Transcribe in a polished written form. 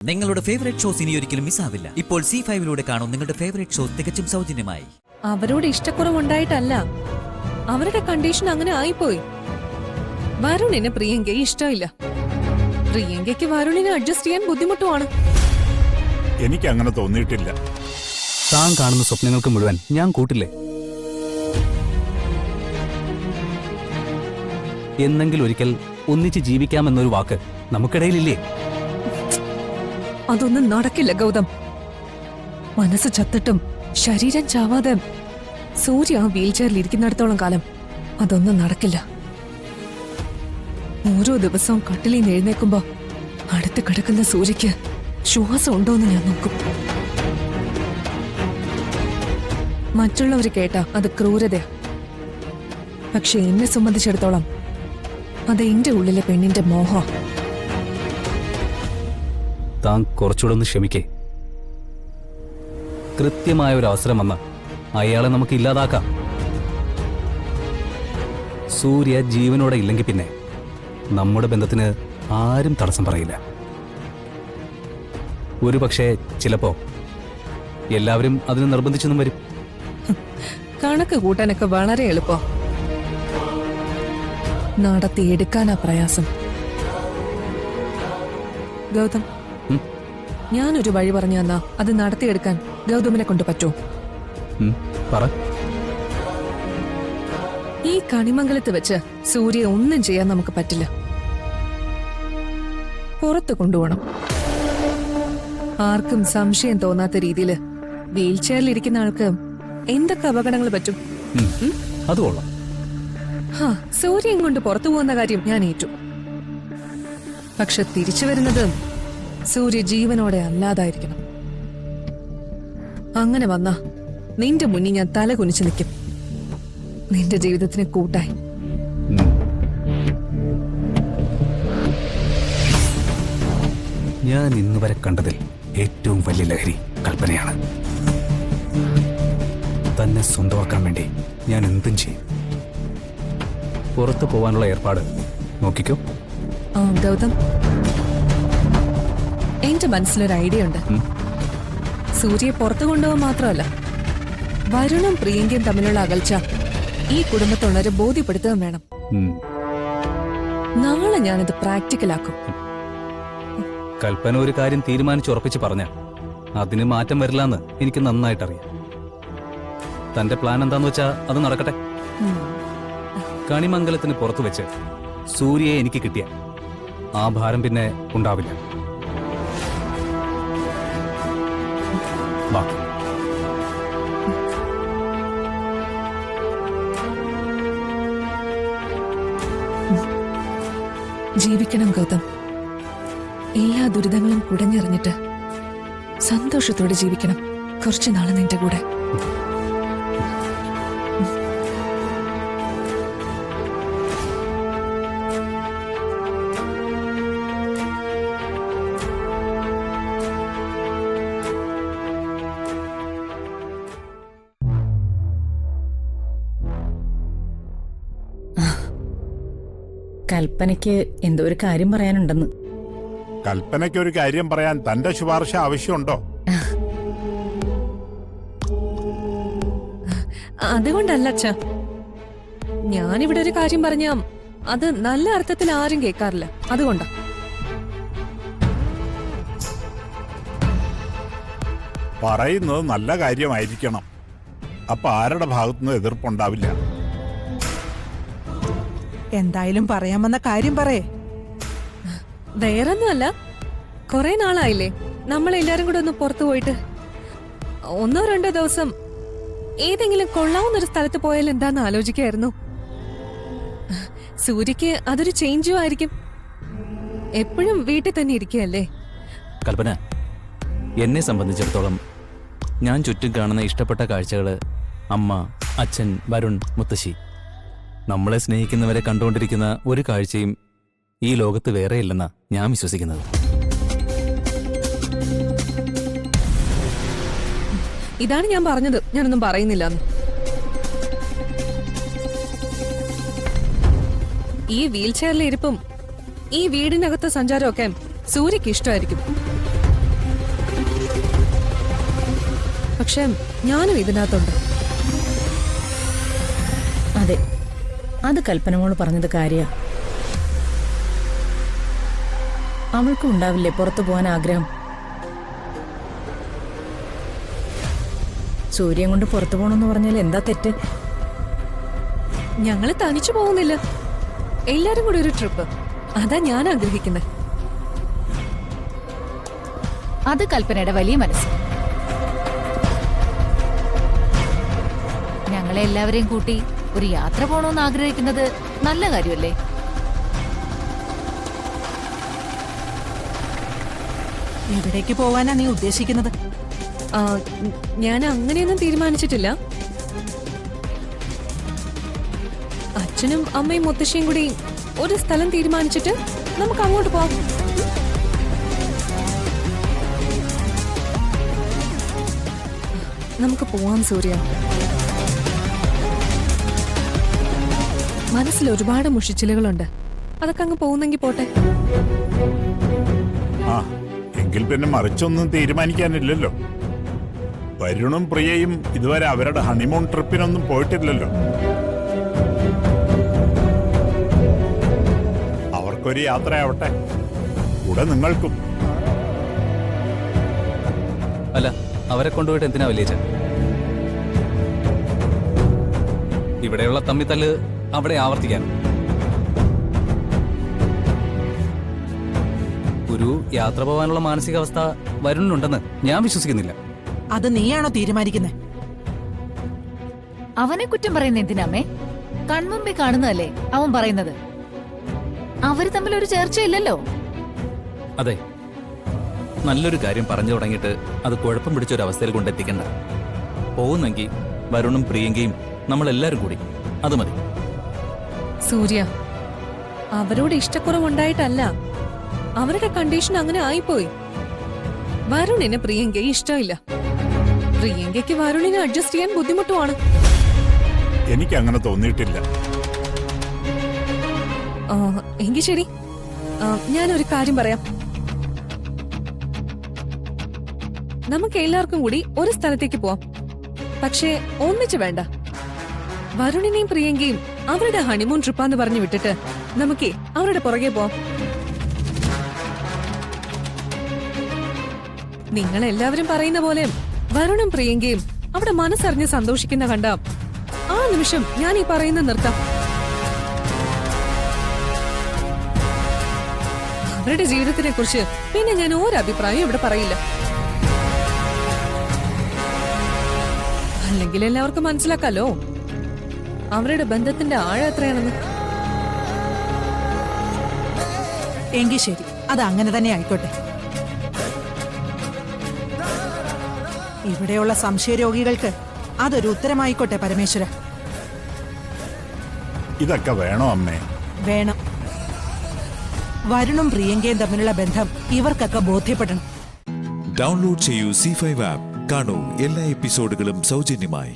നിങ്ങളുടെ favourite shows ഇനി ഒരിക്കലും മിസ്സാവില്ല. ഇപ്പോൾ C5 കാണും നിങ്ങളുടെ ഫേവറേറ്റ് ഷോസ് തികച്ചും സൗജന്യമായി. അവരോട് ഇഷ്ടക്കുറവുണ്ടായിട്ടല്ല, അവരുടെ കണ്ടീഷൻ അങ്ങനെ ആയിപ്പോയി. വരുണിന് പ്രിയങ്കയെ ഇഷ്ടമില്ല. പ്രിയങ്കയ്ക്ക് വരുണിനെ അഡ്ജസ്റ്റ് ചെയ്യാൻ ബുദ്ധിമുട്ടുമാണ്. എനിക്ക് അങ്ങനെ തോന്നിയിട്ടില്ല. താൻ കാണുന്ന സ്വപ്നങ്ങൾക്ക് മുഴുവൻ ഞാൻ കൂട്ടില്ലേ? എന്നെങ്കിലും ഒരിക്കൽ ഒന്നിച്ച് ജീവിക്കാമെന്നൊരു വാക്ക് നമുക്കിടയിലില്ലേ? അതൊന്നും നടക്കില്ല ഗൗതം. മനസ്സ് ചത്തിട്ടും ശരീരം ചാവാതെ സൂര്യ ആ വീൽ ചെയറിൽ ഇരിക്കുന്നിടത്തോളം കാലം അതൊന്നും നടക്കില്ല. ഓരോ ദിവസവും കട്ടിലിൽ നിന്ന് എഴുന്നേക്കുമ്പോ അടുത്ത് കിടക്കുന്ന സൂര്യക്ക് ശ്വാസം ഉണ്ടോന്ന് ഞാൻ നോക്കും. മറ്റുള്ളവർ കേട്ടാ അത് ക്രൂരതയാ. പക്ഷെ എന്നെ സംബന്ധിച്ചിടത്തോളം അത് എന്റെ ഉള്ളിലെ പെണ്ണിന്റെ മോഹം. താൻ കുറച്ചുകൂടെ ഒന്ന് ക്ഷമിക്കേ. കൃത്യമായ ഒരു അവസരം വന്ന അയാളെ നമുക്ക് ഇല്ലാതാക്കാം. സൂര്യ ജീവനോടെ ഇല്ലെങ്കിൽ പിന്നെ നമ്മുടെ ബന്ധത്തിന് ആരും തടസ്സം പറയില്ല. ഒരു പക്ഷേ ചിലപ്പോ എല്ലാവരും അതിന് നിർബന്ധിച്ചെന്നും വരും. കണക്ക് കൂട്ടാനൊക്കെ വളരെ എളുപ്പം, നടത്തിയെടുക്കാനാ പ്രയാസം. ഗൗതം, ഞാനൊരു വഴി പറഞ്ഞു തന്നാ അത് നടത്തിയെടുക്കാൻ ഗൗതമിനെ കൊണ്ട് പറ്റുമോ? പറ. ഈ കണിമംഗലത്ത് വെച്ച് സൂര്യ ഒന്നും ചെയ്യാൻ നമുക്ക് പറ്റില്ല. പുറത്തു കൊണ്ടുപോകണം. ആർക്കും സംശയം തോന്നാത്ത രീതിയിൽ വീൽ ചെയറിൽ ഇരിക്കുന്ന ആൾക്ക് എന്തൊക്കെ അപകടങ്ങൾ പറ്റും? അത് കൊള്ളാം. സൂര്യൻ കൊണ്ട് പുറത്തു പോകുന്ന കാര്യം ഞാൻ ഏറ്റു. പക്ഷെ തിരിച്ചു വരുന്നത് സൂര്യ ജീവനോടെ അല്ലാതായിരിക്കണം. അങ്ങനെ വന്നാ നിന്റെ മുന്നിൽ ഞാൻ തല കുനിച്ചു നിൽക്കും, നിന്റെ ജീവിതത്തിന് കൂട്ടായി. ഞാൻ ഇന്നുവരെ കണ്ടതിൽ ഏറ്റവും വലിയ ലഹരി കൽപ്പനയാണ്. തന്നെ സ്വന്തമാക്കാൻ വേണ്ടി ഞാൻ എന്തും ചെയ്യും. പുറത്തു പോവാനുള്ള ഏർപ്പാട് നോക്കിക്കോ. ഗൗതം, എന്റെ മനസ്സിലൊരു ഐഡിയ ഉണ്ട്. സൂര്യയെ പുറത്തു കൊണ്ടുപോകാൻ മാത്രമല്ല, വരുണും പ്രിയങ്കയും തമ്മിലുള്ള അകൽച്ച ഈ കുടുംബത്തുള്ളവരെ ബോധ്യപ്പെടുത്തുകയും വേണം. നാളെ ഞാനിത് പ്രാക്ടിക്കലാക്കും. കൽപ്പന ഒരു കാര്യം തീരുമാനിച്ചുറപ്പിച്ച് പറഞ്ഞ അതിന് മാറ്റം വരില്ലെന്ന് എനിക്ക് നന്നായിട്ടറിയാം. തന്റെ പ്ലാൻ എന്താന്ന് വെച്ചാ അത് നടക്കട്ടെ. കണിമംഗലത്തിന് പുറത്തു വെച്ച് സൂര്യയെ എനിക്ക് കിട്ടിയ ആ ഭാരം പിന്നെ ഉണ്ടാവില്ല. വാ. ജീവിക്കണം ഗൗതം. എല്ലാ ദുരിതങ്ങളും കുടഞ്ഞെറിഞ്ഞിട്ട് സന്തോഷത്തോടെ ജീവിക്കണം കുറച്ചു നാള് നിന്റെ കൂടെ. കൽപ്പനയ്ക്ക് എന്തോ ഒരു കാര്യം പറയാനുണ്ടെന്ന്. കൽപ്പനയ്ക്ക് ഒരു കാര്യം പറയാൻ തന്റെ ശുപാർശ ആവശ്യമുണ്ടോ? അതുകൊണ്ടല്ല അച്ഛാ, ഞാനിവിടെ ഒരു കാര്യം പറഞ്ഞ അത് നല്ല അർത്ഥത്തിൽ ആരും കേൾക്കാറില്ല. അതുകൊണ്ടാ. പറയുന്നത് നല്ല കാര്യമായിരിക്കണം. അപ്പൊ ആരുടെ ഭാഗത്തുനിന്ന് എതിർപ്പുണ്ടാവില്ല. എന്തായാലും പറയാമെന്ന കാര്യം പറയേ. വേറൊന്നുമല്ല, കൊറേ നാളായില്ലേ നമ്മളെല്ലാരും കൂടെ ഒന്ന് പുറത്തു പോയിട്ട്. 1-2 ദിവസം ഏതെങ്കിലും കൊള്ളാവുന്നൊരു സ്ഥലത്ത് പോയാൽ എന്താന്ന് ആലോചിക്കായിരുന്നു. സൂര്യക്ക് അതൊരു ചേഞ്ചും ആയിരിക്കും. എപ്പോഴും വീട്ടിൽ തന്നെ ഇരിക്കുകയല്ലേ. കൽപ്പന, എന്നെ സംബന്ധിച്ചിടത്തോളം ഞാൻ ചുറ്റും കാണുന്ന ഇഷ്ടപ്പെട്ട കാഴ്ചകള് അമ്മ, അച്ഛൻ, വരുൺ, മുത്തശ്ശി, നമ്മളെ സ്നേഹിക്കുന്നവരെ കണ്ടുകൊണ്ടിരിക്കുന്ന ഒരു കാഴ്ചയും ഈ ലോകത്ത് വേറെയില്ലെന്നാ ഞാൻ വിശ്വസിക്കുന്നത്. ഇതാണ് ഞാൻ പറഞ്ഞത്, ഞാനൊന്നും പറയുന്നില്ല. ഈ വീൽ ചെയറിലെ ഇരിപ്പും ഈ വീടിനകത്തെ സഞ്ചാരമൊക്കെ സൂര്യക്ക് ഇഷ്ടമായിരിക്കും. പക്ഷെ ഞാനും ഇതിനകത്തുണ്ട്. അതെ, അത് കൽപ്പനമോള് പറഞ്ഞത് കാര്യ. അവൾക്കും ഉണ്ടാവില്ലേ പുറത്തു പോകാൻ ആഗ്രഹം? സൂര്യൻ കൊണ്ട് പുറത്തു പോകണമെന്ന് പറഞ്ഞാൽ എന്താ തെറ്റ്? ഞങ്ങള് തനിച്ചു പോകുന്നില്ല, എല്ലാരും കൂടി ഒരു ട്രിപ്പ്. അതാ ഞാൻ ആഗ്രഹിക്കുന്നത്. അത് കൽപ്പനയുടെ വലിയ മനസ്സ്. ഞങ്ങളെ എല്ലാവരെയും കൂട്ടി ഒരു യാത്ര പോകണമെന്ന് ആഗ്രഹിക്കുന്നത് നല്ല കാര്യമല്ലേ? എവിടേക്ക് പോവാനാ നീ ഉദ്ദേശിക്കുന്നത്? ആ, ഞാൻ അങ്ങനെയൊന്നും തീരുമാനിച്ചിട്ടില്ല. അച്ഛനും അമ്മയും മുത്തശ്ശിയും കൂടി ഒരു സ്ഥലം തീരുമാനിച്ചിട്ട് നമുക്ക് അങ്ങോട്ട് പോവാം. നമുക്ക് പോവാം സൂര്യ. മനസ്സിൽ ഒരുപാട് മുഷിച്ചിലുകളുണ്ട്. അതൊക്കെ അങ്ങ് പോകുന്നെങ്കിൽ പോട്ടെ. ആ എങ്കിൽ പിന്നെ മറിച്ചൊന്നും തീരുമാനിക്കാനില്ലല്ലോ. വരുണും പ്രിയയും ഇതുവരെ അവരുടെ ഹണിമൂൺ ട്രിപ്പിനൊന്നും പോയിട്ടില്ലല്ലോ. അവർക്കൊരു യാത്രയാവട്ടെ, കൂടെ നിങ്ങൾക്കും. അല്ല, അവരെ കൊണ്ടുപോയിട്ട് എന്തിനാ വലിയ? ഇവിടെയുള്ള തമ്മിത്തല്ല് അവിടെ ആവർത്തിക്കാൻ ഒരു യാത്ര പോകാനുള്ള മാനസികാവസ്ഥ വരുന്നുണ്ടെന്ന് ഞാൻ വിശ്വസിക്കുന്നില്ല. അത് നീയാണോ തീരുമാനിക്കുന്നത്? അവനെ കുറ്റം പറയുന്ന എന്തിനാമേ? കൺമുമ്പിൽ കാണുന്നതല്ലേ അവൻ പറയുന്നത്. അവര് തമ്മിൽ ഒരു ചർച്ചയില്ലല്ലോ. അതെ, നല്ലൊരു കാര്യം പറഞ്ഞു തുടങ്ങിയിട്ട് അത് കുഴപ്പം പിടിച്ചൊരവസ്ഥയിൽ കൊണ്ടെത്തിക്കണ്ട. പോകുന്നെങ്കിൽ വരുണും പ്രിയങ്കയും നമ്മളെല്ലാരും കൂടി, അത് മതി. സൂര്യ, അവരോട് ഇഷ്ടക്കുറവുണ്ടായിട്ടല്ല, അവരുടെ കണ്ടീഷൻ അങ്ങനെ ആയിപ്പോയി. വരുണിന് പ്രിയങ്കയെ ഇഷ്ടമില്ല. പ്രിയങ്കയ്ക്ക് വരുണിനെ അഡ്ജസ്റ്റ് ചെയ്യാൻ ബുദ്ധിമുട്ടുമാണ്. എനിക്ക് അങ്ങനെ തോന്നിയിട്ടില്ല. എങ്കിൽ ശരി, ഞാനൊരു കാര്യം പറയാം. നമുക്ക് എല്ലാവർക്കും കൂടി ഒരു സ്ഥലത്തേക്ക് പോവാം. പക്ഷേ ഒന്നിച്ച് വേണ്ട. വരുണിനെയും പ്രിയങ്കയും അവരുടെ ഹണിമൂൺ ട്രിപ്പാന്ന് പറഞ്ഞു വിട്ടിട്ട് നമുക്ക് അവരുടെ പുറകെ പോവാം. നിങ്ങൾ എല്ലാവരും പറയുന്ന പോലെ വരുണും പ്രിയങ്കയും അവിടെ മനസ്സറിഞ്ഞ് സന്തോഷിക്കുന്ന കണ്ട ആ നിമിഷം ഞാൻ ഈ പറയുന്ന നിർത്താം. അവരുടെ ജീവിതത്തിനെ കുറിച്ച് പിന്നെ ഞാൻ ഒരഭിപ്രായം ഇവിടെ പറയില്ല. അല്ലെങ്കിൽ എല്ലാവർക്കും മനസ്സിലാക്കാലോ അവരുടെ ബന്ധത്തിന്റെ ആഴം എത്രയാണെന്ന്. എങ്കിൽ ശരി, അത് അങ്ങനെ തന്നെ ആയിക്കോട്ടെ. ഇവിടെയുള്ള സംശയരോഗികൾക്ക് അതൊരു ഉത്തരമായിക്കോട്ടെ പരമേശ്വര. ഇതൊക്കെ വേണോ അമ്മേ? വേണം. വരുണും പ്രിയങ്കയും തമ്മിലുള്ള ബന്ധം ഇവർക്കൊക്കെ ബോധ്യപ്പെടണം. ഡൗൺലോഡ് ചെയ്യൂ C5 ആപ്പ്. കാണൂ എല്ലാ എപ്പിസോഡുകളും സൗജന്യമായി.